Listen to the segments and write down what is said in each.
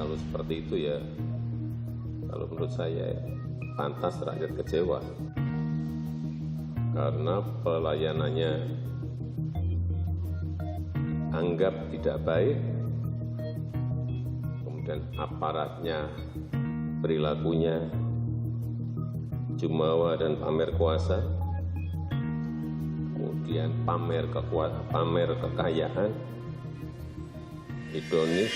Kalau seperti itu ya, kalau menurut saya pantas rakyat kecewa. Karena pelayanannya anggap tidak baik, kemudian aparatnya, perilakunya jumawa dan pamer kuasa, kemudian pamer kekuatan, pamer kekayaan, hedonis.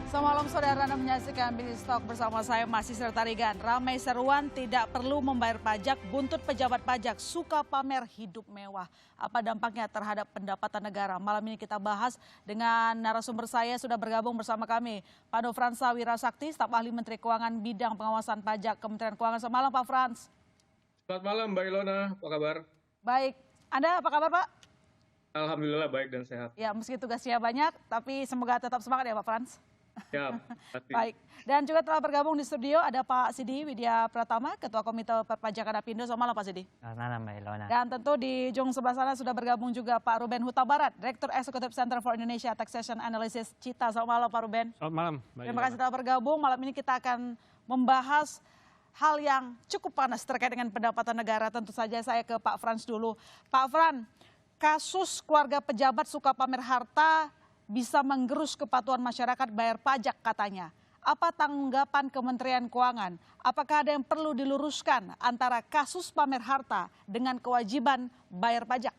Selamat malam saudara, Anda menyaksikan Bisnis Talk bersama saya Masih Tarigan. Ramai seruan tidak perlu membayar pajak, buntut pejabat pajak suka pamer hidup mewah. Apa dampaknya terhadap pendapatan negara? Malam ini kita bahas dengan narasumber saya sudah bergabung bersama kami. Pak Nofransa Wirasakti, staf ahli Menteri Keuangan bidang pengawasan pajak Kementerian Keuangan. Selamat malam Pak Frans. Selamat malam Mbak Ilona, apa kabar? Baik, Anda apa kabar Pak? Alhamdulillah baik dan sehat. Ya, meski tugasnya banyak, tapi semoga tetap semangat ya Pak Frans. Ya, baik. Dan juga telah bergabung di studio ada Pak Sidi Widya Pratama, Ketua Komite Perpajakan Apindo. Selamat malam Pak Sidi. Selamat malam Mbak Ilona. Dan tentu di ujung sebelah sana sudah bergabung juga Pak Ruben Huta Barat, Direktur Eksekutif Center for Indonesia Taxation Analysis CITA. Selamat malam Pak Ruben. Selamat malam Mbak Terima kasih telah bergabung. Malam ini kita akan membahas hal yang cukup panas terkait dengan pendapatan negara. Tentu saja saya ke Pak Frans dulu. Pak Frans, kasus keluarga pejabat suka pamer harta bisa menggerus kepatuhan masyarakat bayar pajak katanya. Apa tanggapan Kementerian Keuangan? Apakah ada yang perlu diluruskan antara kasus pamer harta dengan kewajiban bayar pajak?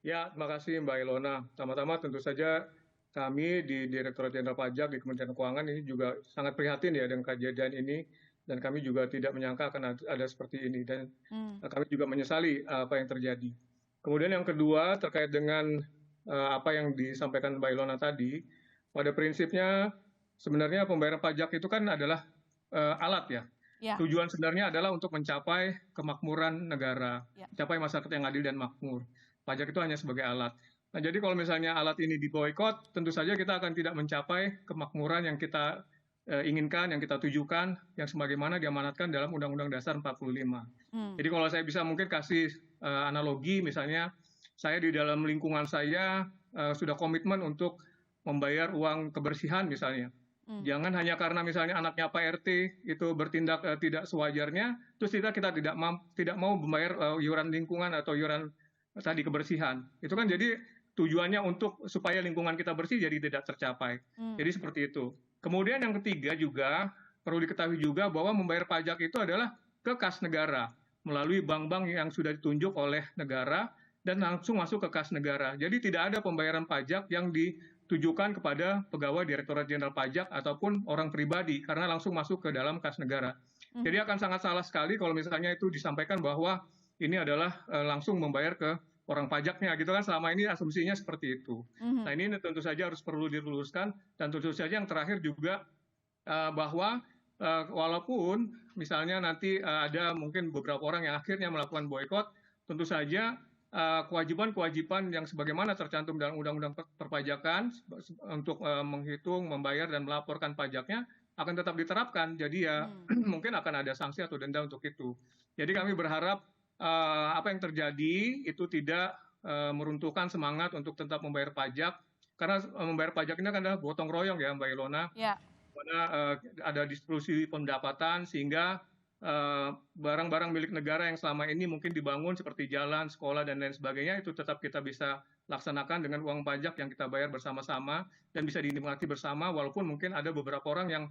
ya, terima kasih Mbak Ilona. Pertama-tama tentu saja kami di Direktorat Jenderal Pajak di Kementerian Keuangan ini juga sangat prihatin ya dengan kejadian ini. Dan kami juga tidak menyangka akan ada seperti ini. Dan kami juga menyesali apa yang terjadi. Kemudian yang kedua terkait dengan apa yang disampaikan Mbak Ilona tadi, pada prinsipnya sebenarnya pembayaran pajak itu kan adalah alat ya. Tujuan sebenarnya adalah untuk mencapai kemakmuran negara, mencapai masyarakat yang adil dan makmur. Pajak itu hanya sebagai alat. Nah, jadi kalau misalnya alat ini diboikot, tentu saja kita akan tidak mencapai kemakmuran yang kita inginkan, yang kita tujukan, yang sebagaimana diamanatkan dalam Undang-Undang Dasar 45. Jadi kalau saya bisa mungkin kasih analogi, misalnya saya di dalam lingkungan saya sudah komitmen untuk membayar uang kebersihan misalnya. Jangan hanya karena misalnya anaknya Pak RT itu bertindak tidak sewajarnya, terus kita tidak mau membayar iuran lingkungan atau iuran tadi kebersihan. Itu kan jadi tujuannya untuk supaya lingkungan kita bersih jadi tidak tercapai. Jadi seperti itu. Kemudian yang ketiga juga perlu diketahui juga bahwa membayar pajak itu adalah ke kas negara melalui bank-bank yang sudah ditunjuk oleh negara dan langsung masuk ke kas negara. Jadi tidak ada pembayaran pajak yang ditujukan kepada pegawai Direktorat Jenderal Pajak ataupun orang pribadi karena langsung masuk ke dalam kas negara. Jadi akan sangat salah sekali kalau misalnya itu disampaikan bahwa ini adalah langsung membayar ke orang pajaknya gitu kan, selama ini asumsinya seperti itu. Nah, ini tentu saja harus perlu diluruskan dan tentu saja yang terakhir juga bahwa walaupun misalnya nanti ada mungkin beberapa orang yang akhirnya melakukan boikot, tentu saja kewajiban-kewajiban yang sebagaimana tercantum dalam Undang-Undang Perpajakan untuk menghitung, membayar, dan melaporkan pajaknya akan tetap diterapkan. Jadi ya mungkin akan ada sanksi atau denda untuk itu. Jadi kami berharap apa yang terjadi itu tidak meruntuhkan semangat untuk tetap membayar pajak. Karena membayar pajak ini kan adalah gotong royong ya Mbak Ilona. mana ada distribusi pendapatan sehingga barang-barang milik negara yang selama ini mungkin dibangun seperti jalan, sekolah, dan lain sebagainya itu tetap kita bisa laksanakan dengan uang pajak yang kita bayar bersama-sama dan bisa dinikmati bersama walaupun mungkin ada beberapa orang yang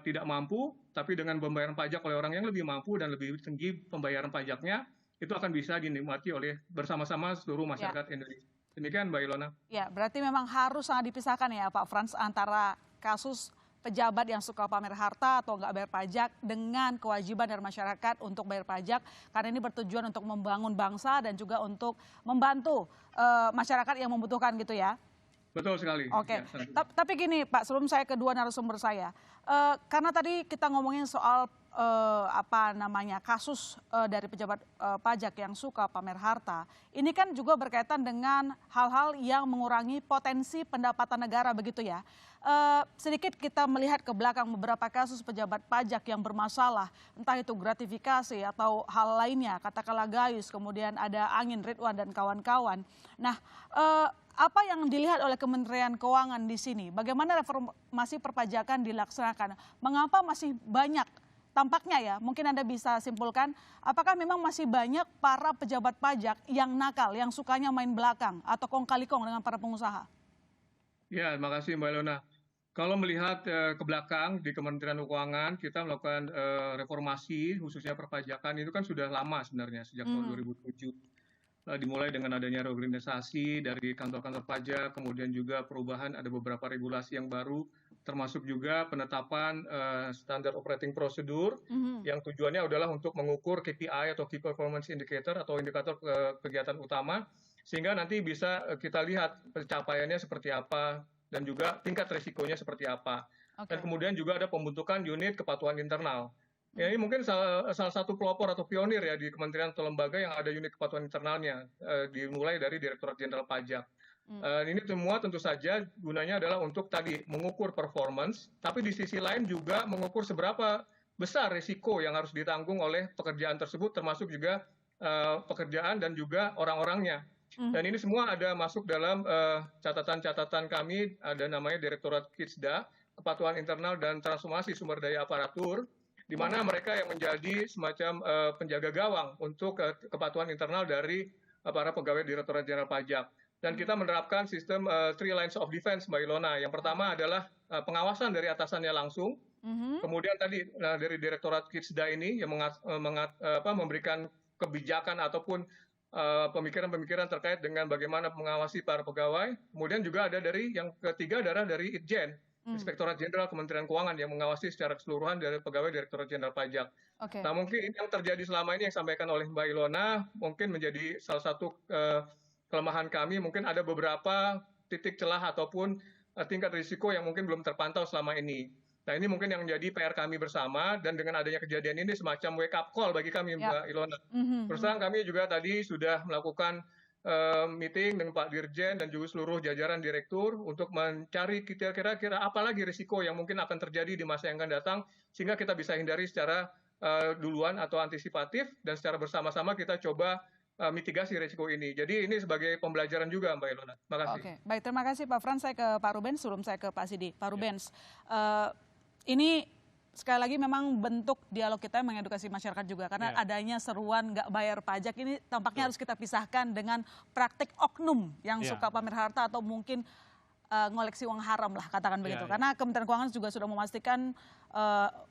tidak mampu, tapi dengan pembayaran pajak oleh orang yang lebih mampu dan lebih tinggi pembayaran pajaknya, itu akan bisa dinikmati oleh bersama-sama seluruh masyarakat Indonesia. Demikian Mbak Ilona. Ya, berarti memang harus sangat dipisahkan ya Pak Frans antara kasus pejabat yang suka pamer harta atau nggak bayar pajak dengan kewajiban dari masyarakat untuk bayar pajak karena ini bertujuan untuk membangun bangsa dan juga untuk membantu masyarakat yang membutuhkan gitu ya. Betul sekali. Oke, Ya, tapi gini Pak, sebelum saya kedua narasumber saya, karena tadi kita ngomongin soal kasus dari pejabat pajak yang suka pamer harta, ini kan juga berkaitan dengan hal-hal yang mengurangi potensi pendapatan negara begitu ya. Sedikit kita melihat ke belakang beberapa kasus pejabat pajak yang bermasalah, entah itu gratifikasi atau hal lainnya, katakanlah gayus, kemudian ada angin Ridwan dan kawan-kawan. Nah, apa yang dilihat oleh Kementerian Keuangan di sini? Bagaimana reformasi perpajakan dilaksanakan? Mengapa masih banyak? Tampaknya ya, mungkin Anda bisa simpulkan, apakah memang masih banyak para pejabat pajak yang nakal, yang sukanya main belakang atau kong kali kong dengan para pengusaha? ya, terima kasih Mbak Ilona. Kalau melihat ke belakang di Kementerian Keuangan, kita melakukan reformasi khususnya perpajakan itu kan sudah lama sebenarnya sejak tahun 2007. Dimulai dengan adanya reorganisasi dari kantor-kantor pajak, kemudian juga perubahan ada beberapa regulasi yang baru, termasuk juga penetapan standar operating procedure yang tujuannya adalah untuk mengukur KPI atau Key Performance Indicator atau indikator kegiatan utama, sehingga nanti bisa kita lihat pencapaiannya seperti apa dan juga tingkat risikonya seperti apa. Dan kemudian juga ada pembentukan unit kepatuhan internal. Ya, ini mungkin salah satu pelopor atau pionir ya di kementerian atau lembaga yang ada unit kepatuhan internalnya, dimulai dari Direktorat Jenderal Pajak. Ini semua tentu saja gunanya adalah untuk tadi mengukur performance, tapi di sisi lain juga mengukur seberapa besar risiko yang harus ditanggung oleh pekerjaan tersebut, termasuk juga pekerjaan dan juga orang-orangnya. Dan ini semua ada masuk dalam catatan-catatan kami, ada namanya Direktorat KISDA, Kepatuhan Internal dan Transformasi Sumber Daya Aparatur, di mana mereka yang menjadi semacam penjaga gawang untuk kepatuhan internal dari para pegawai Direktorat Jenderal Pajak. Dan kita menerapkan sistem three lines of defense, Mbak Ilona. Yang pertama adalah pengawasan dari atasannya langsung. Kemudian tadi dari Direktorat KISDA ini yang memberikan kebijakan ataupun pemikiran-pemikiran terkait dengan bagaimana mengawasi para pegawai. Kemudian juga ada dari yang ketiga adalah dari Itjen, Inspektorat Jenderal Kementerian Keuangan yang mengawasi secara keseluruhan dari pegawai Direktorat Jenderal Pajak. Nah, mungkin yang terjadi selama ini yang disampaikan oleh Mbak Ilona mungkin menjadi salah satu kelemahan kami. Mungkin ada beberapa titik celah ataupun tingkat risiko yang mungkin belum terpantau selama ini. Nah, ini mungkin yang menjadi PR kami bersama, dan dengan adanya kejadian ini semacam wake up call bagi kami, Mbak Ilona. Terus terang kami juga tadi sudah melakukan meeting dengan Pak Dirjen dan juga seluruh jajaran direktur untuk mencari kira-kira apa lagi risiko yang mungkin akan terjadi di masa yang akan datang, sehingga kita bisa hindari secara duluan atau antisipatif, dan secara bersama-sama kita coba mitigasi risiko ini. Jadi ini sebagai pembelajaran juga, Mbak Ilona. Terima kasih. Oke, baik, terima kasih Pak Frans. Saya ke Pak Rubens sebelum saya ke Pak Sidi. Pak Rubens, ini sekali lagi memang bentuk dialog kita mengedukasi masyarakat juga karena adanya seruan nggak bayar pajak ini tampaknya harus kita pisahkan dengan praktik oknum yang suka pamer harta atau mungkin ngoleksi uang haram lah katakan begitu. Karena Kementerian Keuangan juga sudah memastikan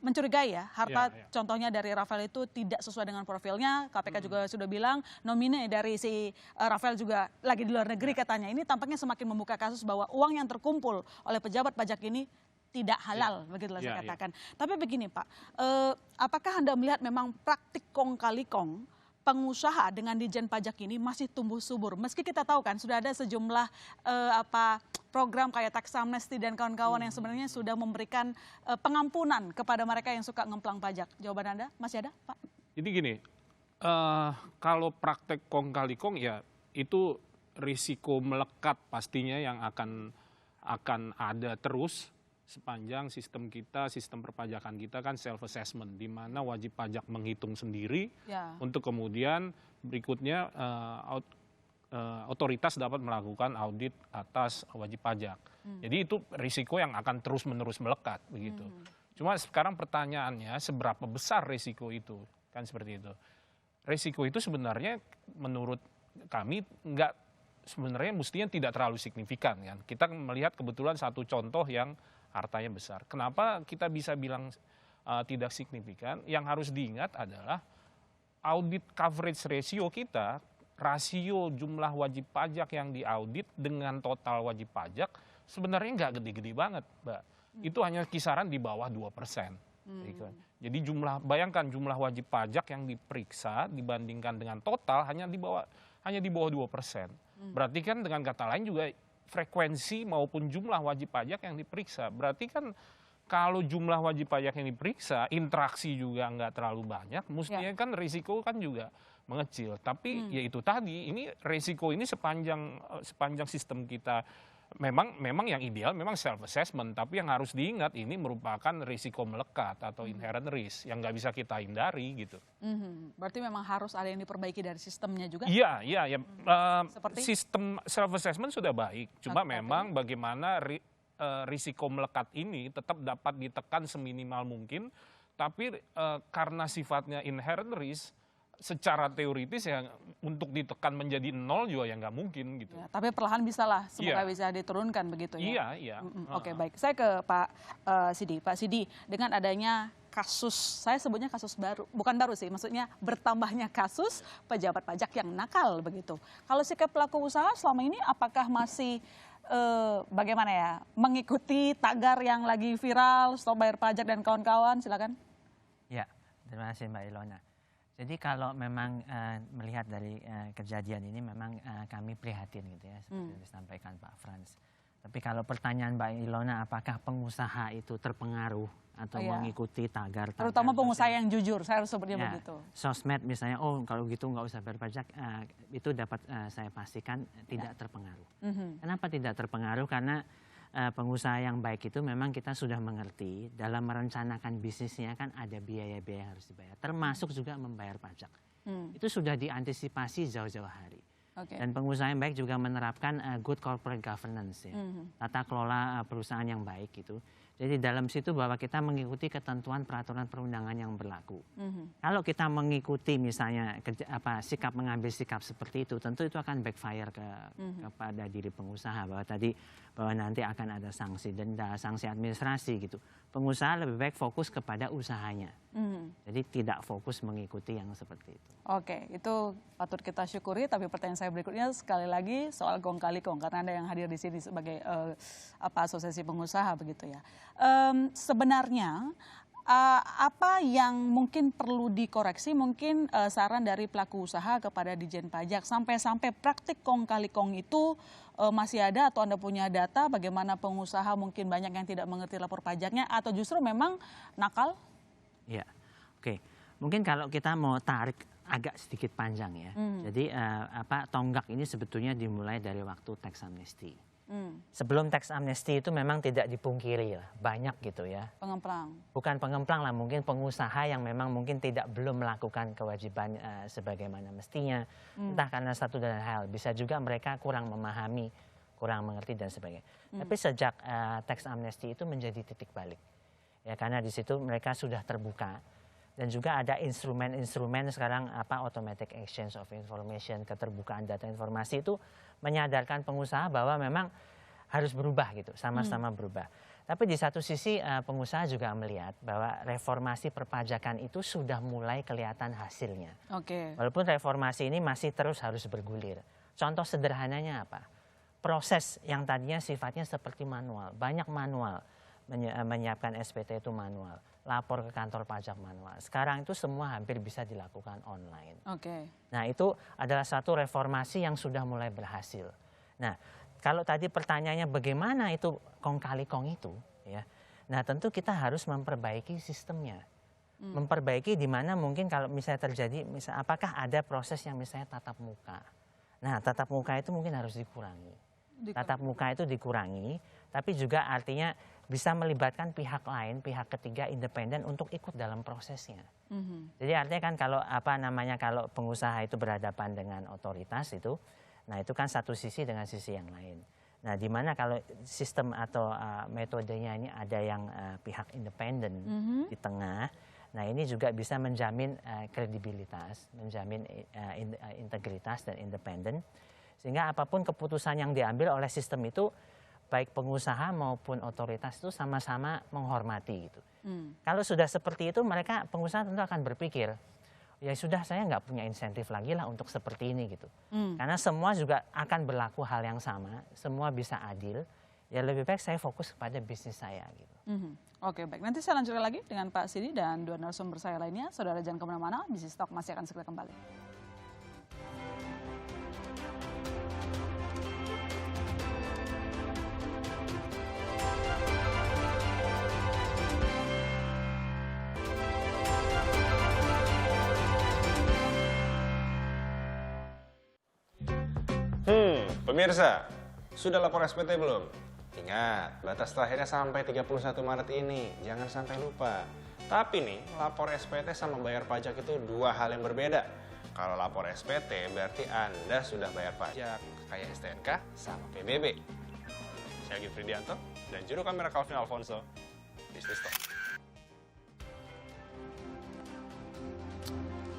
mencurigai ya harta contohnya dari Rafael itu tidak sesuai dengan profilnya. KPK juga sudah bilang nomine dari si Rafael juga lagi di luar negeri katanya. Ini tampaknya semakin membuka kasus bahwa uang yang terkumpul oleh pejabat pajak ini tidak halal, begitulah saya katakan. Tapi begini Pak, apakah Anda melihat memang praktik kong kali kong pengusaha dengan Dijen Pajak ini masih tumbuh subur? Meski kita tahu kan sudah ada sejumlah program kayak tax amnesty dan kawan-kawan yang sebenarnya sudah memberikan pengampunan kepada mereka yang suka ngemplang pajak. Jawaban Anda masih ada, Pak? Jadi gini, kalau praktek kong kali kong ya itu risiko melekat pastinya yang akan ada terus sepanjang sistem kita, sistem perpajakan kita kan self-assessment, di mana wajib pajak menghitung sendiri untuk kemudian berikutnya otoritas dapat melakukan audit atas wajib pajak. Jadi itu risiko yang akan terus-menerus melekat begitu. Cuma sekarang pertanyaannya seberapa besar risiko itu, kan seperti itu. Risiko itu sebenarnya menurut kami sebenarnya mestinya tidak terlalu signifikan kan. Kita melihat kebetulan satu contoh yang hartanya besar. Kenapa kita bisa bilang tidak signifikan? Yang harus diingat adalah audit coverage ratio kita, rasio jumlah wajib pajak yang diaudit dengan total wajib pajak sebenarnya nggak gede-gede banget, Mbak. Itu hanya kisaran di bawah 2%. Jadi bayangkan jumlah wajib pajak yang diperiksa dibandingkan dengan total hanya di bawah 2%. Berarti kan dengan kata lain juga frekuensi maupun jumlah wajib pajak yang diperiksa. Berarti kan kalau jumlah wajib pajak yang diperiksa, interaksi juga nggak terlalu banyak, mestinya kan risiko kan juga mengecil. Tapi ya itu tadi, ini risiko ini sepanjang sistem kita memang yang ideal memang self assessment, tapi yang harus diingat ini merupakan risiko melekat atau inherent risk yang nggak bisa kita hindari gitu. Berarti memang harus ada yang diperbaiki dari sistemnya juga? Iya. Sistem self assessment sudah baik, cuma memang bagaimana risiko melekat ini tetap dapat ditekan seminimal mungkin, tapi karena sifatnya inherent risk, secara teoritis ya untuk ditekan menjadi 0 juga ya nggak mungkin gitu. Ya, tapi perlahan bisa lah, semoga bisa diturunkan begitu ya. Iya. Oke, baik. Saya ke Pak Sidi. Pak Sidi, dengan adanya kasus, saya sebutnya kasus baru, bukan baru sih, maksudnya bertambahnya kasus pejabat pajak yang nakal begitu. Kalau sikap pelaku usaha selama ini apakah masih bagaimana ya, mengikuti tagar yang lagi viral, stop bayar pajak dan kawan-kawan, silakan. Ya, terima kasih Mbak Ilona. Jadi kalau memang melihat dari kejadian ini memang kami prihatin gitu ya, seperti yang disampaikan Pak Frans. Tapi kalau pertanyaan Mbak Ilona, apakah pengusaha itu terpengaruh atau mengikuti tagar? Terutama pengusaha yang jujur, saya harus sebutnya begitu. Sosmed misalnya, kalau gitu nggak usah bayar pajak, itu dapat saya pastikan tidak terpengaruh. Kenapa tidak terpengaruh? Karena pengusaha yang baik itu memang kita sudah mengerti dalam merencanakan bisnisnya kan ada biaya-biaya yang harus dibayar, termasuk juga membayar pajak. Itu sudah diantisipasi jauh-jauh hari. Dan pengusaha yang baik juga menerapkan good corporate governance ya, tata kelola perusahaan yang baik gitu. Jadi dalam situ bahwa kita mengikuti ketentuan peraturan perundangan yang berlaku. Kalau kita mengikuti misalnya sikap mengambil sikap seperti itu, tentu itu akan backfire kepada diri pengusaha bahwa nanti akan ada sanksi denda, sanksi administrasi gitu. Pengusaha lebih baik fokus kepada usahanya. Jadi tidak fokus mengikuti yang seperti itu. Oke, itu patut kita syukuri. Tapi pertanyaan saya berikutnya sekali lagi soal gong kali gong, karena ada yang hadir di sini sebagai asosiasi pengusaha begitu ya. Sebenarnya apa yang mungkin perlu dikoreksi, mungkin saran dari pelaku usaha kepada Ditjen Pajak sampai praktik kong kali kong itu masih ada, atau Anda punya data bagaimana pengusaha mungkin banyak yang tidak mengerti lapor pajaknya atau justru memang nakal? Ya, oke. Mungkin kalau kita mau tarik agak sedikit panjang ya. Jadi tonggak ini sebetulnya dimulai dari waktu tax amnesty. Sebelum tax amnesty itu memang tidak dipungkiri lah, banyak gitu ya. Pengemplang. Bukan pengemplang lah, mungkin pengusaha yang memang mungkin belum melakukan kewajiban sebagaimana mestinya. Entah karena satu dan hal, bisa juga mereka kurang memahami, kurang mengerti dan sebagainya. Tapi sejak tax amnesty itu menjadi titik balik. Ya, karena di situ mereka sudah terbuka. Dan juga ada instrumen-instrumen sekarang automatic exchange of information, keterbukaan data informasi itu menyadarkan pengusaha bahwa memang harus berubah gitu, sama-sama berubah. Tapi di satu sisi pengusaha juga melihat bahwa reformasi perpajakan itu sudah mulai kelihatan hasilnya. Walaupun reformasi ini masih terus harus bergulir. Contoh sederhananya apa? Proses yang tadinya sifatnya seperti manual, banyak manual. Menyiapkan SPT itu manual, lapor ke kantor pajak manual. Sekarang itu semua hampir bisa dilakukan online. Nah, itu adalah satu reformasi yang sudah mulai berhasil. Nah, kalau tadi pertanyaannya bagaimana itu kong kali kong itu, ya. Nah, tentu kita harus memperbaiki sistemnya. Memperbaiki di mana mungkin kalau misalnya terjadi, apakah ada proses yang misalnya tatap muka. Nah, tatap muka itu mungkin harus dikurangi. Tatap muka itu dikurangi, tapi juga artinya bisa melibatkan pihak lain, pihak ketiga independen untuk ikut dalam prosesnya. Jadi artinya kan kalau kalau pengusaha itu berhadapan dengan otoritas itu, Nah itu kan satu sisi dengan sisi yang lain. Nah di mana kalau sistem atau metodenya ini ada yang pihak independen di tengah, nah ini juga bisa menjamin kredibilitas, menjamin integritas dan independen, sehingga apapun keputusan yang diambil oleh sistem itu, baik pengusaha maupun otoritas itu sama-sama menghormati gitu. Kalau sudah seperti itu, mereka pengusaha tentu akan berpikir, ya sudah saya nggak punya insentif lagi lah untuk seperti ini gitu. Karena semua juga akan berlaku hal yang sama, semua bisa adil, ya lebih baik saya fokus kepada bisnis saya gitu. Oke, baik. Nanti saya lanjutkan lagi dengan Pak Sidi dan dua narasumber saya lainnya. Saudara jangan kemana-mana, Bisnis Talk masih akan segera kembali. Pemirsa, sudah lapor SPT belum? Ingat, batas terakhirnya sampai 31 Maret ini, jangan sampai lupa. Tapi nih, lapor SPT sama bayar pajak itu dua hal yang berbeda. Kalau lapor SPT berarti Anda sudah bayar pajak, kayak STNK sama PBB. Saya Git Fridianto dan juru kamera Calvin Alfonso, Bisnis Talk.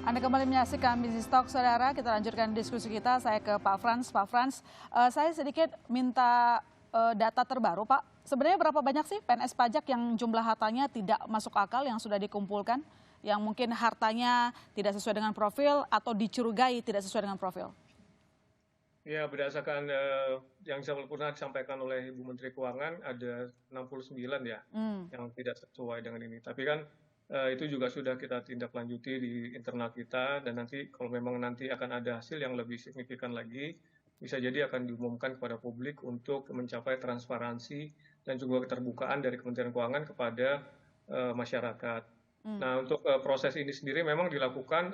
Anda kembali menyaksikan Bisnis Talk, saudara. Kita lanjutkan diskusi kita. Saya ke Pak Frans. Pak Frans, saya sedikit minta data terbaru, Pak. Sebenarnya berapa banyak sih PNS pajak yang jumlah hartanya tidak masuk akal yang sudah dikumpulkan? Yang mungkin hartanya tidak sesuai dengan profil atau dicurigai tidak sesuai dengan profil? Ya, berdasarkan yang pernah disampaikan oleh Ibu Menteri Keuangan, ada 69 ya yang tidak sesuai dengan ini. Tapi kan itu juga sudah kita tindak lanjuti di internal kita, dan nanti kalau memang nanti akan ada hasil yang lebih signifikan lagi, bisa jadi akan diumumkan kepada publik untuk mencapai transparansi dan juga keterbukaan dari Kementerian Keuangan kepada masyarakat. Nah, untuk proses ini sendiri memang dilakukan,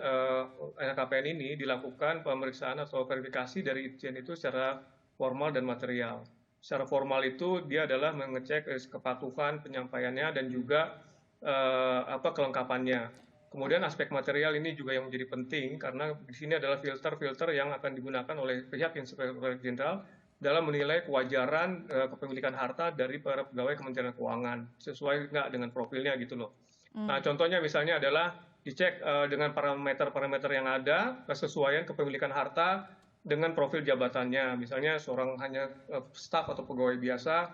LHKPN ini dilakukan pemeriksaan atau verifikasi dari Itjen itu secara formal dan material. Secara formal itu dia adalah mengecek kepatuhan penyampaiannya dan juga kelengkapannya. Kemudian aspek material ini juga yang menjadi penting karena di sini adalah filter-filter yang akan digunakan oleh pihak Inspektorat Jenderal dalam menilai kewajaran kepemilikan harta dari para pegawai Kementerian Keuangan sesuai nggak dengan profilnya gitu loh. Nah, contohnya misalnya adalah dicek dengan parameter-parameter yang ada, kesesuaian kepemilikan harta dengan profil jabatannya. Misalnya seorang hanya staf atau pegawai biasa,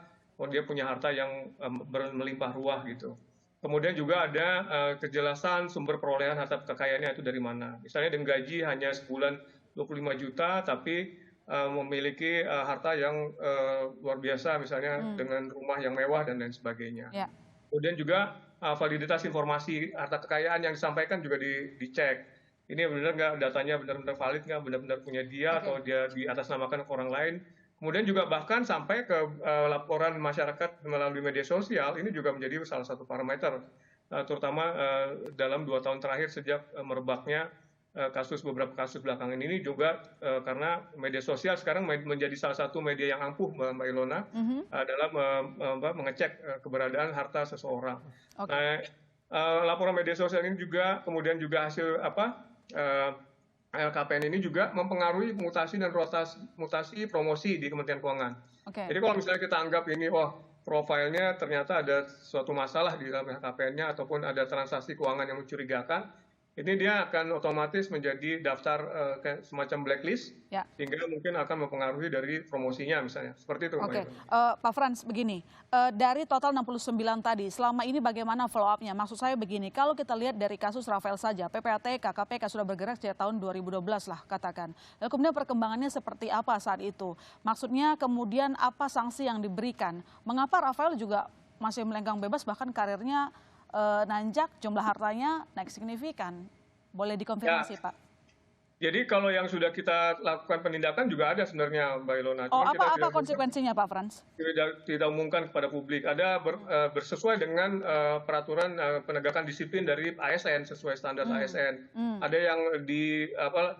dia punya harta yang melimpah ruah gitu. Kemudian juga ada kejelasan sumber perolehan harta kekayaannya itu dari mana. Misalnya dengan gaji hanya sebulan 25 juta, tapi memiliki harta yang luar biasa, misalnya dengan rumah yang mewah dan lain sebagainya. Ya. Kemudian juga validitas informasi harta kekayaan yang disampaikan juga dicek. Ini benar nggak datanya benar-benar valid nggak, benar-benar punya dia atau dia diatasnamakan ke orang lain. Kemudian juga bahkan sampai ke laporan masyarakat melalui media sosial, ini juga menjadi salah satu parameter, terutama dalam 2 tahun terakhir sejak merebaknya beberapa kasus belakangan ini juga karena media sosial sekarang menjadi salah satu media yang ampuh, Mbak Ilona, dalam mengecek keberadaan harta seseorang. Nah, laporan media sosial ini juga kemudian juga hasil LKPN ini juga mempengaruhi mutasi dan mutasi promosi di Kementerian Keuangan. Jadi kalau misalnya kita anggap ini, profilnya ternyata ada suatu masalah di dalam LKPN-nya ataupun ada transaksi keuangan yang mencurigakan, ini dia akan otomatis menjadi daftar semacam blacklist, sehingga mungkin akan mempengaruhi dari promosinya misalnya. Seperti itu. Oke, Pak Frans, begini, dari total 69 tadi, selama ini bagaimana follow up-nya? Maksud saya begini, kalau kita lihat dari kasus Rafael saja, PPATK, KPK sudah bergerak sejak tahun 2012 lah katakan. Lalu kemudian perkembangannya seperti apa saat itu? Maksudnya kemudian apa sanksi yang diberikan? Mengapa Rafael juga masih melenggang bebas, bahkan karirnya nanjak, jumlah hartanya naik signifikan? Boleh dikonfirmasi, Pak? Jadi kalau yang sudah kita lakukan penindakan juga ada sebenarnya, Mbak Ilona. Apa konsekuensinya, Pak Frans? Tidak umumkan kepada publik. Ada bersesuai dengan peraturan penegakan disiplin dari ASN, sesuai standar ASN. Ada yang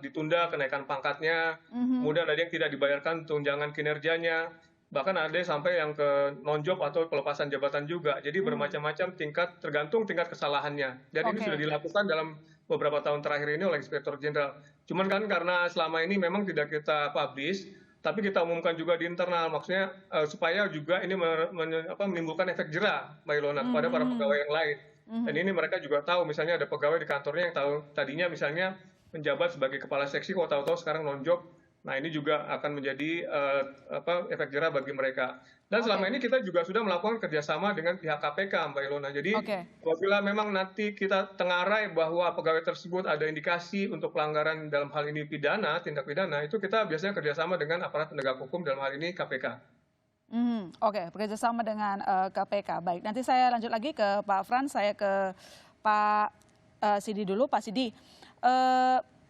ditunda kenaikan pangkatnya, kemudian ada yang tidak dibayarkan tunjangan kinerjanya. bahkan ada sampai yang ke non-job atau pelepasan jabatan juga. Jadi bermacam-macam tingkat, tergantung tingkat kesalahannya. Dan ini sudah dilakukan dalam beberapa tahun terakhir ini oleh Inspektur Jenderal. Cuman kan karena selama ini memang tidak kita publish, tapi kita umumkan juga di internal, maksudnya supaya juga ini menimbulkan efek jera, Mbak Ilona, kepada para pegawai yang lain. Dan ini mereka juga tahu, misalnya ada pegawai di kantornya yang tahu tadinya misalnya menjabat sebagai kepala seksi, kok tahu-tahu sekarang non-job. Nah ini juga akan menjadi efek jera bagi mereka. Dan selama ini kita juga sudah melakukan kerjasama dengan pihak KPK, Mbak Ilona. Jadi apabila memang nanti kita tengarai bahwa pegawai tersebut ada indikasi untuk pelanggaran dalam hal ini pidana, tindak pidana, itu kita biasanya kerjasama dengan aparat penegak hukum dalam hal ini KPK. Oke, bekerjasama dengan KPK. Baik, nanti saya lanjut lagi ke Pak Frans, saya ke Pak Sidi dulu. Pak Sidi,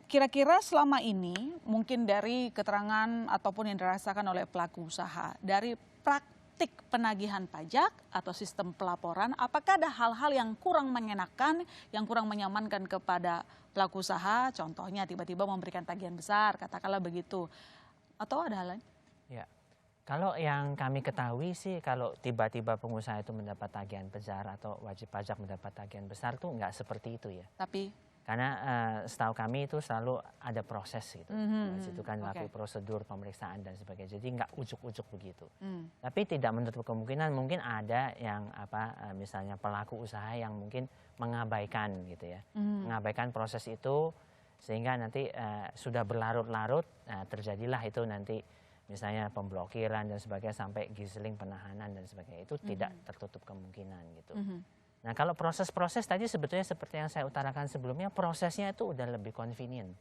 kira-kira selama ini mungkin dari keterangan ataupun yang dirasakan oleh pelaku usaha, dari praktik penagihan pajak atau sistem pelaporan, apakah ada hal-hal yang kurang mengenakan, yang kurang menyamankan kepada pelaku usaha, contohnya tiba-tiba memberikan tagihan besar, katakanlah begitu, atau ada hal lain? Ya. Kalau yang kami ketahui sih, kalau tiba-tiba pengusaha itu mendapat tagihan besar atau wajib pajak mendapat tagihan besar tuh nggak seperti itu ya. Tapi? Karena setahu kami itu selalu ada proses gitu. Di situ kan melalui prosedur pemeriksaan dan sebagainya. Jadi nggak ujuk-ujuk begitu. Tapi tidak menutup kemungkinan mungkin ada yang misalnya pelaku usaha yang mungkin mengabaikan gitu ya. Mengabaikan proses itu sehingga nanti sudah berlarut-larut, terjadilah itu nanti misalnya pemblokiran dan sebagainya sampai giseling, penahanan dan sebagainya, itu tidak tertutup kemungkinan gitu. Nah kalau proses-proses tadi sebetulnya seperti yang saya utarakan sebelumnya, prosesnya itu udah lebih convenient.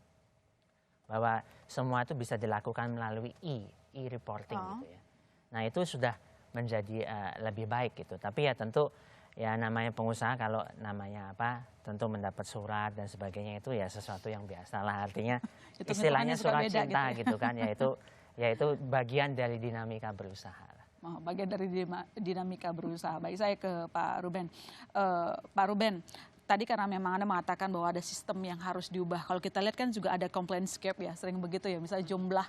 Bahwa semua itu bisa dilakukan melalui e-reporting gitu ya. Nah itu sudah menjadi lebih baik gitu. Tapi ya tentu ya namanya pengusaha kalau namanya tentu mendapat surat dan sebagainya itu ya sesuatu yang biasa lah. Artinya istilahnya surat cinta gitu kan, yaitu bagian dari dinamika berusaha. Bagian dari dinamika berusaha. Baik, saya ke Pak Ruben. Pak Ruben, tadi karena memang Anda mengatakan bahwa ada sistem yang harus diubah. Kalau kita lihat kan juga ada compliance gap ya, sering begitu ya. Misalnya jumlah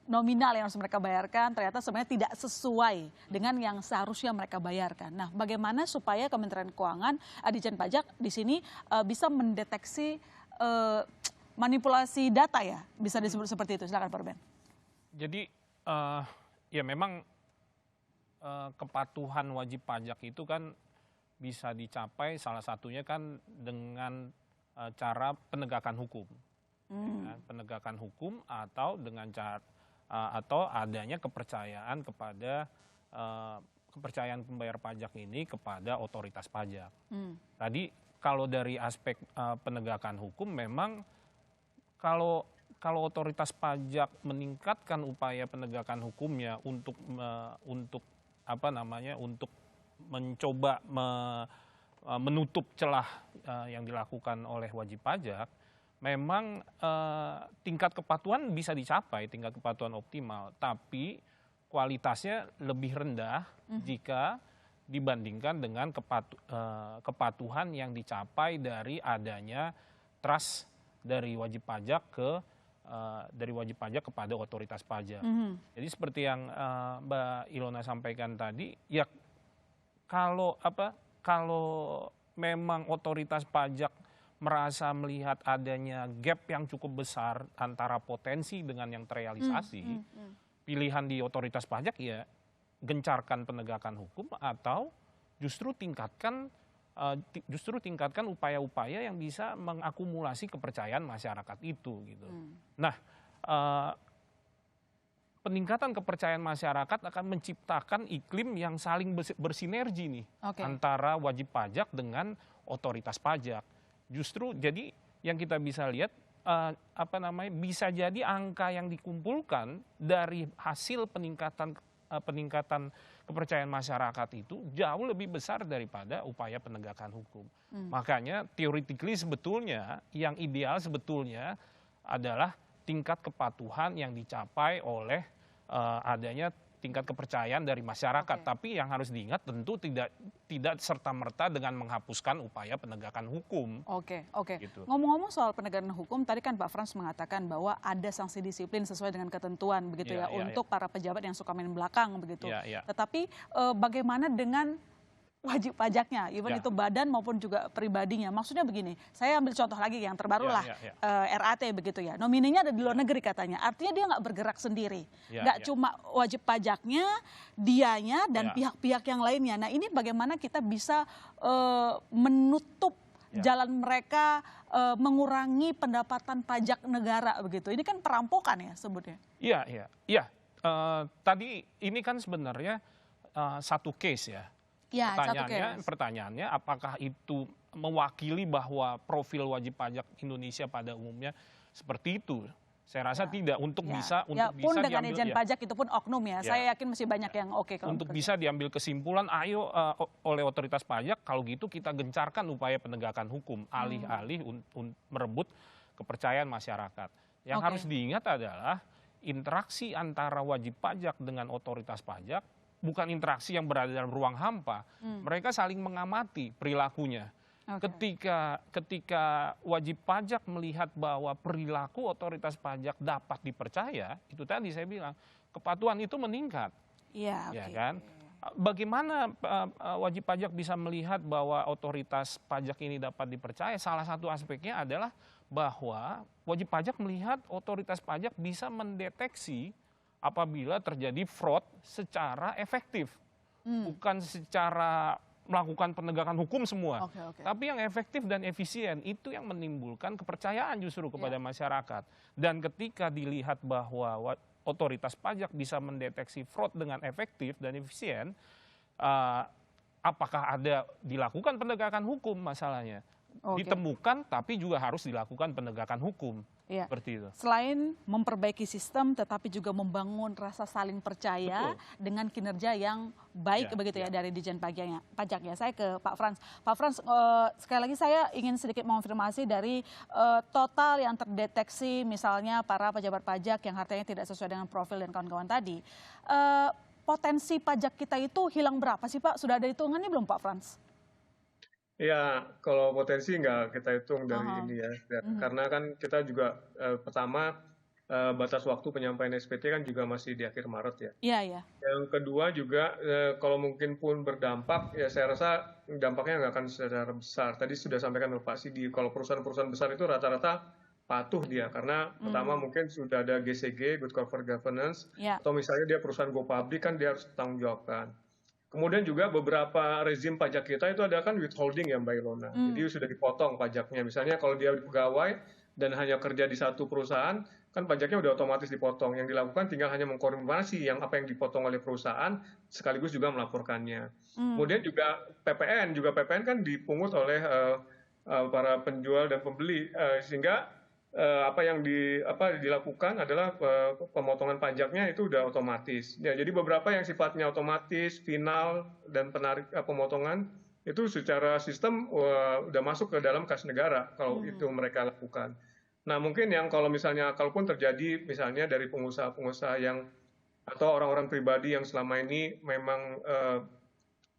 nominal yang harus mereka bayarkan ternyata sebenarnya tidak sesuai dengan yang seharusnya mereka bayarkan. Nah, bagaimana supaya Kementerian Keuangan, Ditjen Pajak di sini bisa mendeteksi manipulasi data ya, bisa disebut seperti itu. Silakan Pak Ruben. Jadi ya memang kepatuhan wajib pajak itu kan bisa dicapai salah satunya kan dengan cara penegakan hukum. Ya, penegakan hukum atau dengan cara atau adanya kepercayaan kepada kepercayaan pembayar pajak ini kepada otoritas pajak. Tadi kalau dari aspek penegakan hukum memang kalau otoritas pajak meningkatkan upaya penegakan hukumnya untuk mencoba menutup celah yang dilakukan oleh wajib pajak, memang tingkat kepatuhan bisa dicapai, tingkat kepatuhan optimal, tapi kualitasnya lebih rendah jika dibandingkan dengan kepatuhan yang dicapai dari adanya trust dari wajib pajak kepada otoritas pajak. Jadi seperti yang Mbak Ilona sampaikan tadi, ya kalau memang otoritas pajak merasa melihat adanya gap yang cukup besar antara potensi dengan yang terrealisasi, pilihan di otoritas pajak ya gencarkan penegakan hukum atau justru tingkatkan upaya-upaya yang bisa mengakumulasi kepercayaan masyarakat itu gitu. Nah, peningkatan kepercayaan masyarakat akan menciptakan iklim yang saling bersinergi nih antara wajib pajak dengan otoritas pajak. Justru jadi yang kita bisa lihat bisa jadi angka yang dikumpulkan dari hasil peningkatan kepercayaan masyarakat itu jauh lebih besar daripada upaya penegakan hukum. Makanya theoretically sebetulnya yang ideal sebetulnya adalah tingkat kepatuhan yang dicapai oleh adanya tingkat kepercayaan dari masyarakat. Oke. Tapi yang harus diingat tentu tidak serta-merta dengan menghapuskan upaya penegakan hukum. Oke. Gitu. Ngomong-ngomong soal penegakan hukum, tadi kan Pak Frans mengatakan bahwa ada sanksi disiplin sesuai dengan ketentuan begitu Iya, ya iya, untuk para pejabat yang suka main belakang begitu. Iya, iya. Tetapi bagaimana dengan wajib pajaknya, even Ya. itu badan maupun juga pribadinya. Maksudnya begini, saya ambil contoh lagi yang terbaru Ya, lah, ya, RAT begitu ya. Nomininya ada di luar negeri katanya, artinya dia nggak bergerak sendiri. Ya, Nggak ya. cuma wajib pajaknya, dianya, dan Ya. pihak-pihak yang lainnya. Nah ini bagaimana kita bisa menutup Ya. jalan mereka mengurangi pendapatan pajak negara begitu. Ini kan perampokan ya sebutnya. Iya. Tadi ini kan sebenarnya satu case ya. Ya, satu case. Pertanyaannya, apakah itu mewakili bahwa profil wajib pajak Indonesia pada umumnya seperti itu? Saya rasa tidak. Untuk bisa pun bisa dengan diambil, izin ya. pajak itu pun oknum ya. Ya. Saya yakin masih banyak yang oke kalau Untuk bekerja. bisa diambil kesimpulan, ayo oleh otoritas pajak, kalau gitu kita gencarkan upaya penegakan hukum, alih-alih merebut kepercayaan masyarakat. Yang Oke. harus diingat adalah interaksi antara wajib pajak dengan otoritas pajak bukan interaksi yang berada dalam ruang hampa. Mereka saling mengamati perilakunya. Oke. Ketika wajib pajak melihat bahwa perilaku otoritas pajak dapat dipercaya, itu tadi saya bilang, kepatuhan itu meningkat. Iya, Ya oke. kan? Bagaimana wajib pajak bisa melihat bahwa otoritas pajak ini dapat dipercaya? Salah satu aspeknya adalah bahwa wajib pajak melihat otoritas pajak bisa mendeteksi apabila terjadi fraud secara efektif, bukan secara melakukan penegakan hukum semua, Oke. tapi yang efektif dan efisien itu yang menimbulkan kepercayaan justru kepada masyarakat. Dan ketika dilihat bahwa otoritas pajak bisa mendeteksi fraud dengan efektif dan efisien, apakah ada dilakukan penegakan hukum masalahnya? Oke. Ditemukan, tapi juga harus dilakukan penegakan hukum. Iya. Seperti itu. Selain memperbaiki sistem, tetapi juga membangun rasa saling percaya Betul. dengan kinerja yang baik Ya, begitu ya ya. dari Ditjen Pajaknya. Saya ke Pak Frans. Pak Frans, sekali lagi saya ingin sedikit mengonfirmasi dari total yang terdeteksi misalnya para pejabat pajak yang hartanya tidak sesuai dengan profil dan kawan-kawan tadi. Potensi pajak kita itu hilang berapa sih Pak? Sudah ada hitungannya belum Pak Frans? Ya, kalau potensi nggak kita hitung dari Aha. ini ya. Karena kan kita juga pertama batas waktu penyampaian SPT kan juga masih di akhir Maret ya. Iya. Yang kedua juga kalau mungkin pun berdampak ya saya rasa dampaknya nggak akan secara besar. Tadi sudah sampaikan Pak Sidi, kalau perusahaan-perusahaan besar itu rata-rata patuh dia karena pertama mungkin sudah ada GCG, Good Corporate Governance, Ya. atau misalnya dia perusahaan go public kan dia harus tanggung jawabkan. Kemudian juga beberapa rezim pajak kita itu ada kan withholding ya Mbak Ilona. Jadi sudah dipotong pajaknya. Misalnya kalau dia pegawai dan hanya kerja di satu perusahaan, kan pajaknya udah otomatis dipotong. Yang dilakukan tinggal hanya mengkonfirmasi apa yang dipotong oleh perusahaan, sekaligus juga melaporkannya. Kemudian juga PPN kan dipungut oleh para penjual dan pembeli, sehingga apa yang dilakukan adalah pemotongan pajaknya itu udah otomatis. Ya, jadi beberapa yang sifatnya otomatis, final dan pemotongan itu secara sistem udah masuk ke dalam kas negara kalau itu mereka lakukan. Nah, mungkin yang kalau misalnya kalaupun terjadi misalnya dari pengusaha-pengusaha yang atau orang-orang pribadi yang selama ini memang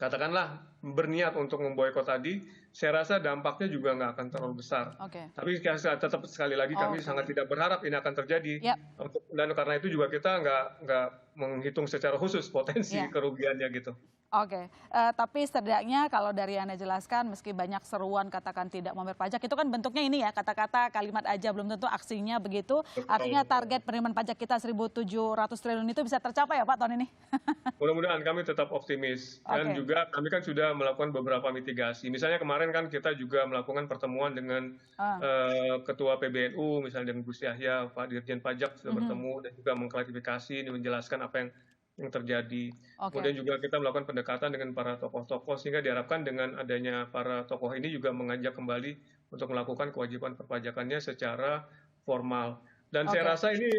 katakanlah berniat untuk memboikot tadi, saya rasa dampaknya juga nggak akan terlalu besar. Oke. Tapi tetap sekali lagi kami sangat tidak berharap ini akan terjadi. Yap. Dan karena itu juga kita nggak menghitung secara khusus potensi Ya. kerugiannya gitu. Oke, tapi setidaknya kalau dari Anda jelaskan, meski banyak seruan katakan tidak membayar pajak, itu kan bentuknya ini ya, kata-kata kalimat aja, belum tentu aksinya begitu. Artinya target penerimaan pajak kita 1.700 triliun itu bisa tercapai ya Pak tahun ini? Mudah-mudahan kami tetap optimis. Dan Oke. juga kami kan sudah melakukan beberapa mitigasi. Misalnya kemarin kan kita juga melakukan pertemuan dengan Ketua PBNU, misalnya dengan Gus Yahya, Pak Dirjen Pajak sudah bertemu dan juga mengklarifikasi, menjelaskan apa yang terjadi. Oke. Kemudian juga kita melakukan pendekatan dengan para tokoh-tokoh sehingga diharapkan dengan adanya para tokoh ini juga mengajak kembali untuk melakukan kewajiban perpajakannya secara formal. Dan saya rasa ini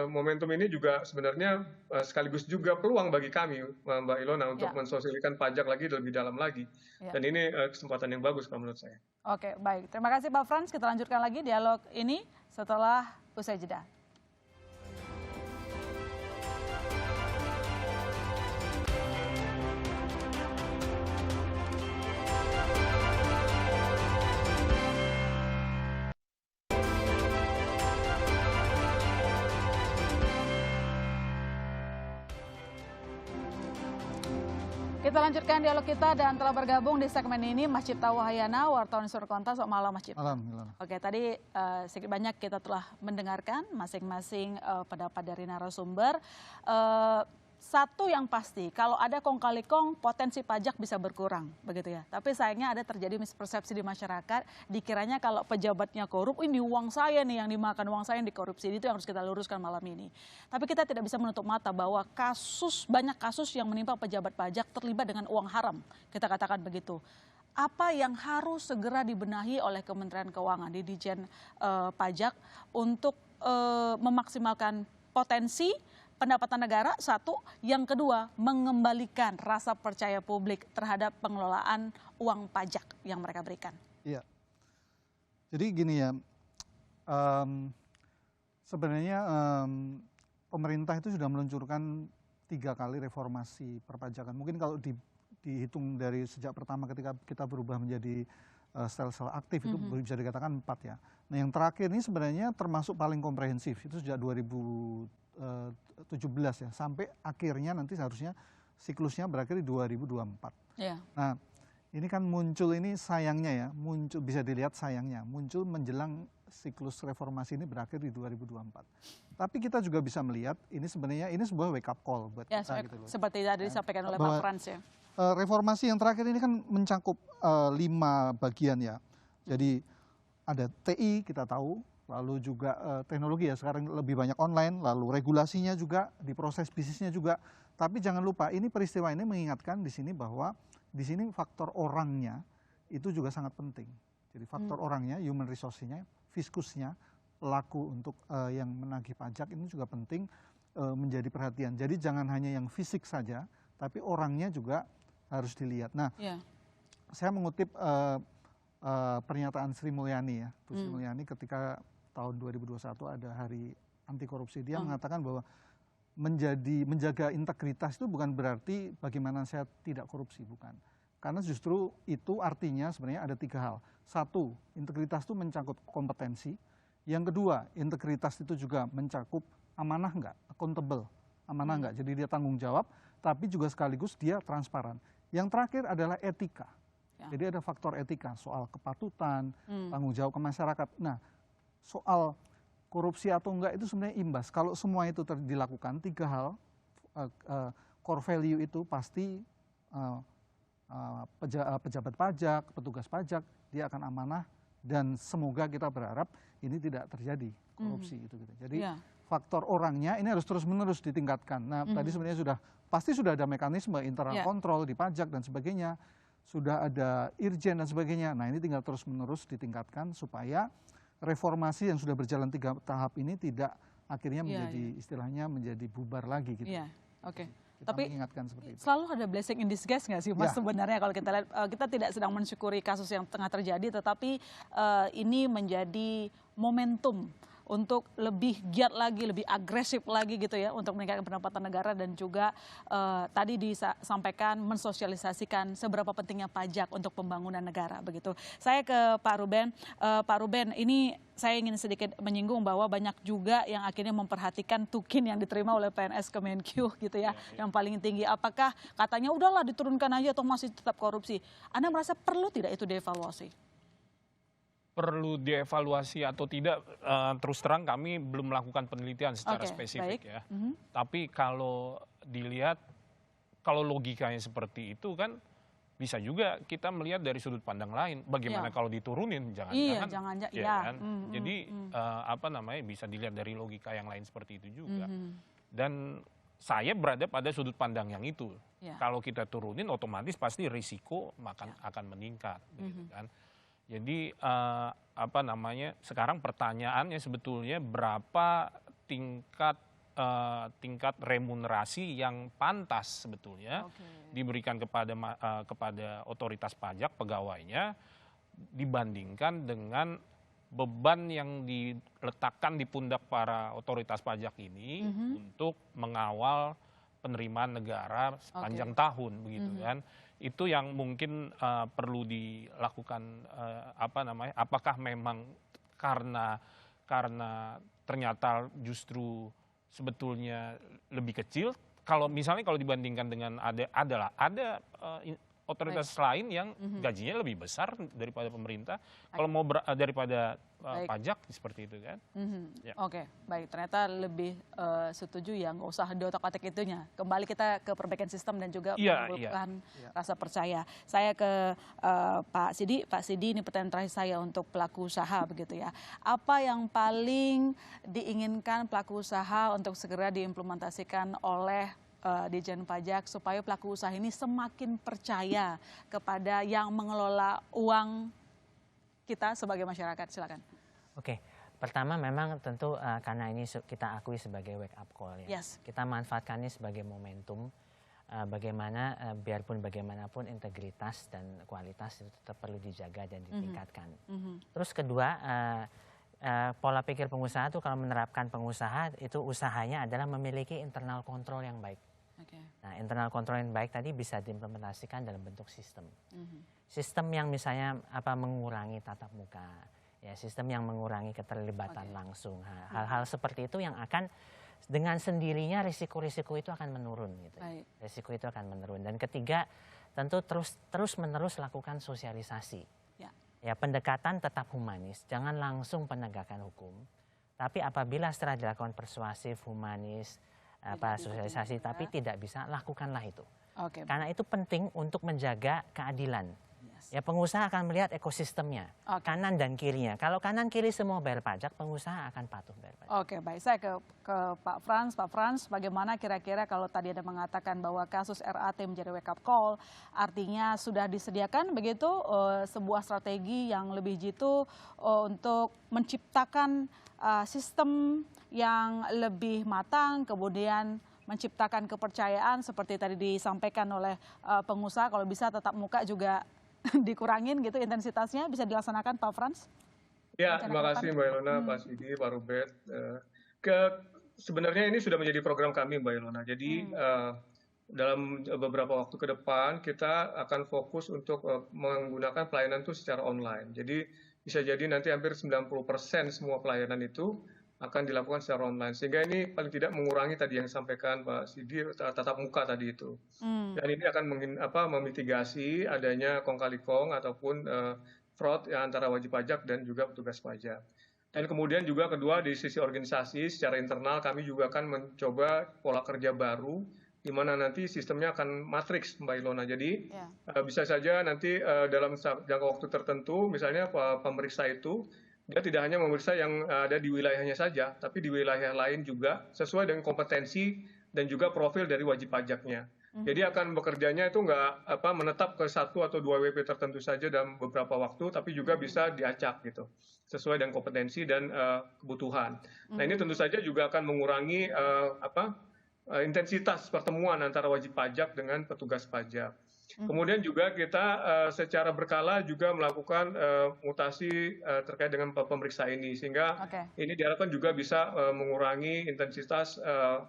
momentum ini juga sebenarnya sekaligus juga peluang bagi kami Mbak Ilona untuk mensosialisasikan pajak lagi lebih dalam lagi. Dan ini kesempatan yang bagus kalau menurut saya. Oke, baik. Terima kasih Pak Frans. Kita lanjutkan lagi dialog ini setelah usai jeda. Kita lanjutkan dialog kita dan telah bergabung di segmen ini Mas Cipta Wahyana, wartawan Surkonta. Selamat malam Mas Cipta. Malam, Ilona. Oke, tadi sedikit banyak kita telah mendengarkan masing-masing pendapat dari narasumber. Satu yang pasti, kalau ada kong kali kong, potensi pajak bisa berkurang, begitu ya. Tapi sayangnya ada terjadi mispersepsi di masyarakat, dikiranya kalau pejabatnya korup, ini uang saya nih yang dimakan, uang saya yang dikorupsi. Itu yang harus kita luruskan malam ini. Tapi kita tidak bisa menutup mata bahwa banyak kasus yang menimpa pejabat pajak terlibat dengan uang haram, kita katakan begitu. Apa yang harus segera dibenahi oleh Kementerian Keuangan di Ditjen Pajak untuk memaksimalkan potensi pendapatan negara, satu. Yang kedua, mengembalikan rasa percaya publik terhadap pengelolaan uang pajak yang mereka berikan. Iya. Jadi gini ya, sebenarnya pemerintah itu sudah meluncurkan 3 kali reformasi perpajakan. Mungkin kalau dihitung dari sejak pertama ketika kita berubah menjadi sel-sel aktif itu bisa dikatakan 4 ya. Nah yang terakhir ini sebenarnya termasuk paling komprehensif, itu sejak 2017 ya, sampai akhirnya nanti seharusnya siklusnya berakhir di 2024. Yeah. Nah ini kan muncul ini sayangnya ya, muncul bisa dilihat sayangnya, muncul menjelang siklus reformasi ini berakhir di 2024. Tapi kita juga bisa melihat ini sebenarnya ini sebuah wake up call buat Ya, kita gitu loh. seperti tadi disampaikan oleh Pak Frans ya. Reformasi yang terakhir ini kan mencakup 5 bagian ya. Jadi ada TI kita tahu, lalu juga teknologi ya sekarang lebih banyak online, lalu regulasinya juga, di proses bisnisnya juga. Tapi jangan lupa ini peristiwa ini mengingatkan di sini bahwa di sini faktor orangnya itu juga sangat penting. Jadi faktor orangnya, human resource-nya, fiskusnya, pelaku untuk yang menagih pajak ini juga penting menjadi perhatian. Jadi jangan hanya yang fisik saja, tapi orangnya juga harus dilihat. Nah, saya mengutip pernyataan Sri Mulyani ya, Bu Sri Mulyani ketika tahun 2021 ada hari anti korupsi, dia mengatakan bahwa menjaga integritas itu bukan berarti bagaimana saya tidak korupsi, bukan. Karena justru itu artinya sebenarnya ada 3 hal. 1, integritas itu mencakup kompetensi. Yang kedua, integritas itu juga mencakup amanah enggak, accountable, amanah enggak. Jadi dia tanggung jawab, tapi juga sekaligus dia transparan. Yang terakhir adalah etika. Jadi ada faktor etika, soal kepatutan, tanggung jawab ke masyarakat. Nah, soal korupsi atau enggak itu sebenarnya imbas. Kalau semua itu dilakukan, 3 hal, core value itu pasti pejabat pajak, petugas pajak, dia akan amanah dan semoga kita berharap ini tidak terjadi korupsi gitu. Jadi faktor orangnya ini harus terus-menerus ditingkatkan. Nah, tadi sebenarnya pasti sudah ada mekanisme internal kontrol di pajak dan sebagainya. Sudah ada irjen dan sebagainya. Nah, ini tinggal terus-menerus ditingkatkan supaya reformasi yang sudah berjalan 3 tahap ini tidak akhirnya menjadi istilahnya menjadi bubar lagi gitu. Iya, oke. Kita Tapi mengingatkan seperti itu. selalu ada blessing in disguise nggak sih Mas sebenarnya kalau kita lihat, kita tidak sedang mensyukuri kasus yang tengah terjadi, tetapi ini menjadi momentum untuk lebih giat lagi, lebih agresif lagi gitu ya untuk meningkatkan pendapatan negara dan juga tadi disampaikan mensosialisasikan seberapa pentingnya pajak untuk pembangunan negara begitu. Saya ke Pak Ruben. Pak Ruben, ini saya ingin sedikit menyinggung bahwa banyak juga yang akhirnya memperhatikan tukin yang diterima oleh PNS Kemenkyu gitu ya, yang paling tinggi. Apakah katanya udahlah diturunkan aja atau masih tetap korupsi? Anda merasa perlu tidak itu dievaluasi? Perlu dievaluasi atau tidak, terus terang kami belum melakukan penelitian secara spesifik ya. Tapi kalau dilihat, kalau logikanya seperti itu kan bisa juga kita melihat dari sudut pandang lain. Bagaimana kalau diturunin? Jangan-jangan. Kan? Jadi apa namanya bisa dilihat dari logika yang lain seperti itu juga. Dan saya berada pada sudut pandang yang itu. Kalau kita turunin otomatis pasti risiko akan meningkat, gitu kan. Jadi apa namanya sekarang pertanyaannya sebetulnya berapa tingkat remunerasi yang pantas sebetulnya diberikan kepada otoritas pajak pegawainya dibandingkan dengan beban yang diletakkan di pundak para otoritas pajak ini untuk mengawal penerimaan negara sepanjang tahun begitu kan. Itu yang mungkin perlu dilakukan apakah memang karena ternyata justru sebetulnya lebih kecil kalau misalnya kalau dibandingkan dengan ada otoritas lain yang gajinya lebih besar daripada pemerintah, kalau mau daripada pajak seperti itu kan. Ya. Oke, baik. Ternyata lebih setuju ya, nggak usah diotak-atik itunya. Kembali kita ke perbaikan sistem dan juga menumbuhkan rasa percaya. Saya ke Pak Sidi. Pak Sidi, ini pertanyaan terakhir saya untuk pelaku usaha begitu ya. Apa yang paling diinginkan pelaku usaha untuk segera diimplementasikan oleh Ditjen Pajak supaya pelaku usaha ini semakin percaya kepada yang mengelola uang kita sebagai masyarakat? Silakan. Oke, pertama memang tentu karena ini kita akui sebagai wake up call ya. Yes. Kita manfaatkan ini sebagai momentum bagaimana biarpun bagaimanapun integritas dan kualitas itu tetap perlu dijaga dan ditingkatkan. Terus kedua, pola pikir pengusaha itu kalau menerapkan pengusaha itu usahanya adalah memiliki internal control yang baik. Nah, internal control yang baik tadi bisa diimplementasikan dalam bentuk sistem. Sistem yang misalnya mengurangi tatap muka, ya sistem yang mengurangi keterlibatan langsung. Hal-hal seperti itu yang akan dengan sendirinya risiko-risiko itu akan menurun gitu. Risiko itu akan menurun. Dan ketiga, tentu terus-menerus lakukan sosialisasi. Ya, pendekatan tetap humanis, jangan langsung penegakan hukum. Tapi apabila setelah dilakukan persuasif, humanis, sosialisasi, tapi tidak bisa, lakukanlah itu. Karena itu penting untuk menjaga keadilan. Ya, pengusaha akan melihat ekosistemnya, kanan dan kirinya. Kalau kanan kiri semua bayar pajak, pengusaha akan patuh bayar pajak. Oke, baik. Saya ke Pak Frans. Pak Frans, bagaimana kira-kira kalau tadi Anda mengatakan bahwa kasus RAT menjadi wake up call, artinya sudah disediakan begitu sebuah strategi yang lebih jitu untuk menciptakan sistem yang lebih matang, kemudian menciptakan kepercayaan seperti tadi disampaikan oleh pengusaha, kalau bisa tatap muka juga dikurangin gitu intensitasnya, bisa dilaksanakan Pak Frans? Ya, terima kasih Mbak Ilona, Pak Sidi, Pak Rubet. Sebenarnya ini sudah menjadi program kami Mbak Ilona. Jadi dalam beberapa waktu ke depan kita akan fokus untuk menggunakan pelayanan itu secara online. Jadi bisa jadi nanti hampir 90% semua pelayanan itu akan dilakukan secara online, sehingga ini paling tidak mengurangi tadi yang disampaikan Pak Sidi, tatap muka tadi itu. Dan ini akan memitigasi adanya kong kali kong ataupun fraud antara wajib pajak dan juga petugas pajak. Dan kemudian juga kedua, di sisi organisasi secara internal kami juga akan mencoba pola kerja baru di mana nanti sistemnya akan matriks Mbak Ilona. Jadi bisa saja nanti dalam jangka waktu tertentu misalnya pemeriksa itu dia tidak hanya memeriksa yang ada di wilayahnya saja, tapi di wilayah lain juga sesuai dengan kompetensi dan juga profil dari wajib pajaknya. Jadi akan bekerjanya itu nggak menetap ke 1 atau 2 WP tertentu saja dalam beberapa waktu, tapi juga bisa diacak gitu, sesuai dengan kompetensi dan kebutuhan. Nah ini tentu saja juga akan mengurangi intensitas pertemuan antara wajib pajak dengan petugas pajak. Kemudian juga kita secara berkala juga melakukan mutasi terkait dengan pemeriksa ini, sehingga ini diharapkan juga bisa mengurangi intensitas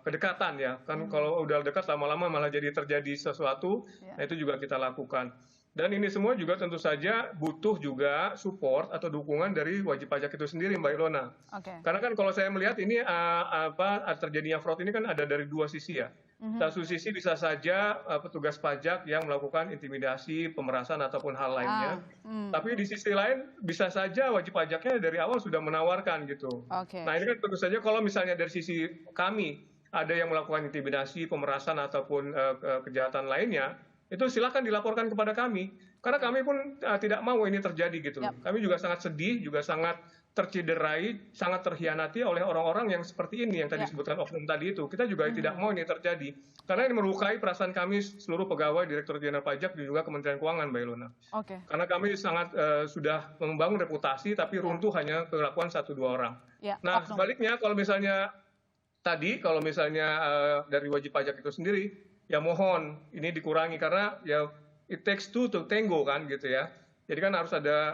kedekatan ya. Kan kalau udah dekat lama-lama malah jadi terjadi sesuatu, nah itu juga kita lakukan. Dan ini semua juga tentu saja butuh juga support atau dukungan dari wajib pajak itu sendiri Mbak Ilona. Karena kan kalau saya melihat ini terjadinya fraud ini kan ada dari dua sisi ya. Satu sisi bisa saja petugas pajak yang melakukan intimidasi, pemerasan ataupun hal lainnya. Tapi di sisi lain bisa saja wajib pajaknya dari awal sudah menawarkan gitu. Nah ini kan tentu saja kalau misalnya dari sisi kami ada yang melakukan intimidasi, pemerasan ataupun kejahatan lainnya, itu silakan dilaporkan kepada kami. Karena kami pun tidak mau ini terjadi gitu. Kami juga sangat sedih, juga sangat tercederai, sangat terhianati oleh orang-orang yang seperti ini yang tadi disebutkan oknum tadi itu. Kita juga tidak mau ini terjadi. Karena ini melukai perasaan kami seluruh pegawai Direktorat Jenderal Pajak dan juga Kementerian Keuangan, Mbak Ilona. Karena kami sangat sudah membangun reputasi tapi runtuh hanya kelakuan 1-2 orang. Nah, sebaliknya kalau misalnya tadi kalau misalnya dari wajib pajak itu sendiri, ya mohon ini dikurangi karena ya it takes two to tango kan gitu ya. Jadi kan harus ada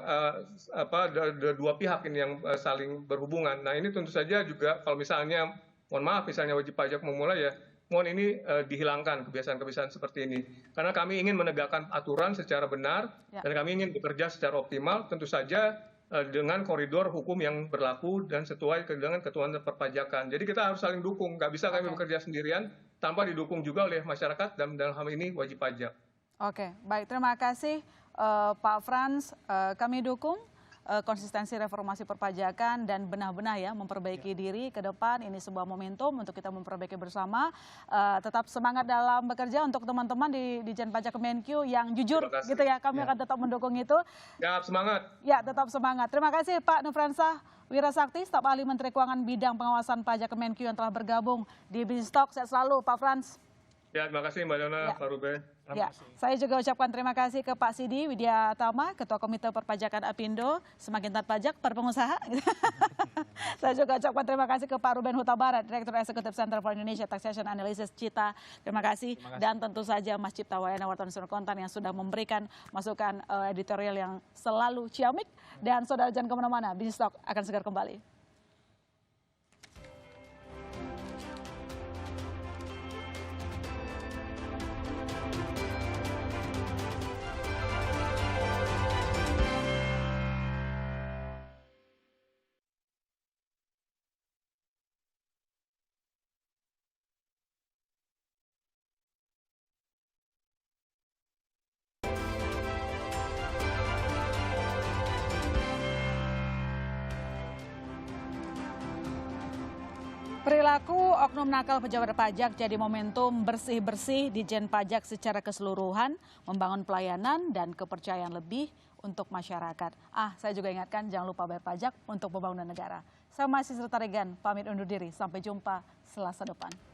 dua pihak ini yang saling berhubungan. Nah ini tentu saja juga kalau misalnya, mohon maaf misalnya wajib pajak memulai ya, mohon ini dihilangkan kebiasaan-kebiasaan seperti ini. Karena kami ingin menegakkan aturan secara benar dan kami ingin bekerja secara optimal, tentu saja dengan koridor hukum yang berlaku dan sesuai dengan ketentuan perpajakan. Jadi kita harus saling dukung, nggak bisa kami bekerja sendirian, tanpa didukung juga oleh masyarakat dan dalam hal ini wajib pajak. Oke, baik. Terima kasih Pak Frans. Kami dukung konsistensi reformasi perpajakan dan benar-benar ya memperbaiki diri ke depan. Ini sebuah momentum untuk kita memperbaiki bersama. Tetap semangat dalam bekerja untuk teman-teman di Dijen Pajak Kemenkyu yang jujur gitu ya. Kami akan tetap mendukung itu. Ya, semangat. Ya, tetap semangat. Terima kasih Pak Nufransah Wirasakti, staf ahli Menteri Keuangan bidang pengawasan pajak Kemenkyu yang telah bergabung di Business Talk. Sehat selalu Pak Frans. Ya, terima kasih Mbak Leona, Pak Ruben. Ya, saya juga ucapkan terima kasih ke Pak Sidi Widyatama, Ketua Komite Perpajakan Apindo, semakin taat pajak per pengusaha. Saya juga ucapkan terima kasih ke Pak Ruben Huta Barat, Direktur Eksekutif Center for Indonesia Taxation Analysis CITA. Terima kasih. Dan tentu saja Mas Cipta Wayana wartawan Sumber Kontan yang sudah memberikan masukan editorial yang selalu ciamik. Dan saudara jangan kemana-mana, Business Talk akan segera kembali. Perilaku oknum nakal pejabat pajak jadi momentum bersih-bersih Dijen Pajak secara keseluruhan, membangun pelayanan dan kepercayaan lebih untuk masyarakat. Saya juga ingatkan jangan lupa bayar pajak untuk pembangunan negara. Saya masih Serta Regan, pamit undur diri. Sampai jumpa Selasa depan.